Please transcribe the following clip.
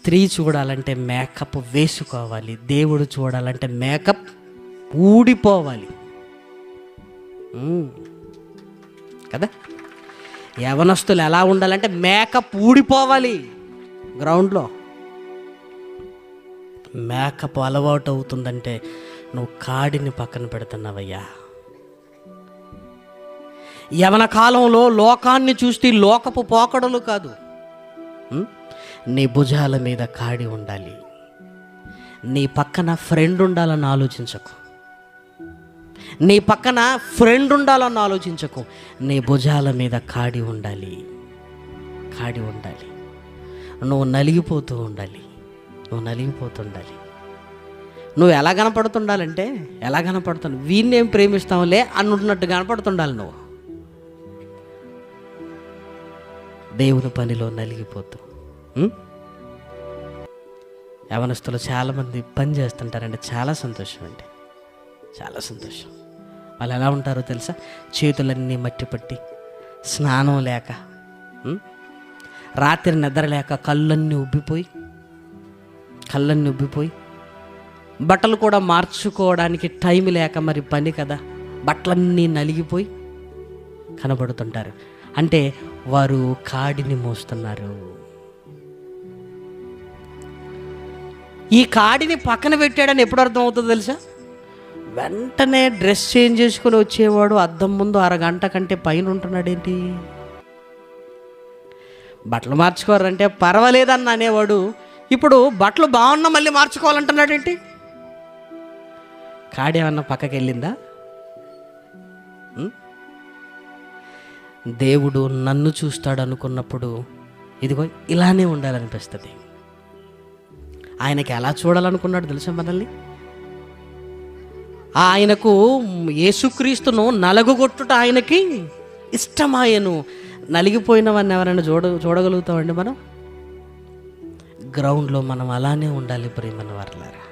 స్త్రీ చూడాలంటే మేకప్ వేసుకోవాలి, దేవుడు చూడాలంటే మేకప్ ఊడిపోవాలి కదా. యవనస్తులు ఎలా ఉండాలంటే మేకప్ ఊడిపోవాలి. గ్రౌండ్లో మేకప్ అలవాటు అవుతుందంటే నువ్వు కాడిని పక్కన పెడుతున్నావయ్యా. యవన కాలంలో లోకాన్ని చూస్తే లోకపు పోకడలు కాదు, నీ భుజాల మీద కాడి ఉండాలి. నీ పక్కన ఫ్రెండ్ ఉండాలని ఆలోచించకు, నీ పక్కన ఫ్రెండ్ ఉండాలని ఆలోచించకు. నీ భుజాల మీద కాడి ఉండాలి, కాడి ఉండాలి. నువ్వు నలిగిపోతూ ఉండాలి, నువ్వు నలిగిపోతుండాలి. నువ్వు ఎలా కనపడుతుండాలంటే ఎలా కనపడుతున్నావు, వీణ్ణేం ప్రేమిస్తావులే అన్నట్టు కనపడుతుండాలి. నువ్వు దేవుని పనిలో నలిగిపోతూ. యవనస్తులు చాలామంది పని చేస్తుంటారంటే చాలా సంతోషం అండి, చాలా సంతోషం. వాళ్ళు ఎలా ఉంటారో తెలుసా? చేతులన్నీ మట్టి పట్టి, స్నానం లేక, రాత్రి నిద్ర లేక కళ్ళన్నీ ఉబ్బిపోయి, బట్టలు కూడా మార్చుకోవడానికి టైం లేక, మరి పని కదా, బట్టలన్నీ నలిగిపోయి కనబడుతుంటారు. అంటే వారు కాడిని మోస్తున్నారు. ఈ కాడిని పక్కన పెట్టాడని ఎప్పుడు అర్థం అవుతుందో తెలుసా? వెంటనే డ్రెస్ చేంజ్ చేసుకుని వచ్చేవాడు అద్దం ముందు అరగంట కంటే పైన ఉంటున్నాడేంటి? బట్టలు మార్చుకోరంటే పర్వాలేదన్న అనేవాడు ఇప్పుడు బట్టలు బాగున్నా మళ్ళీ మార్చుకోవాలంటున్నాడేంటి? కాడేమన్నా పక్కకి వెళ్ళిందా? దేవుడు నన్ను చూస్తాడు అనుకున్నప్పుడు ఇదిగో ఇలానే ఉండాలనిపిస్తుంది. ఆయనకి ఎలా చూడాలనుకున్నాడు తెలుసా మనల్ని? ఆయనకు యేసుక్రీస్తును నలగొట్టుట ఆయనకి ఇష్టమాయను. నలిగిపోయిన వాడిని ఎవరైనా చూడగలుగుతామండి మనం? గ్రౌండ్లో మనం అలానే ఉండాలి ప్రియమైన వారలారా.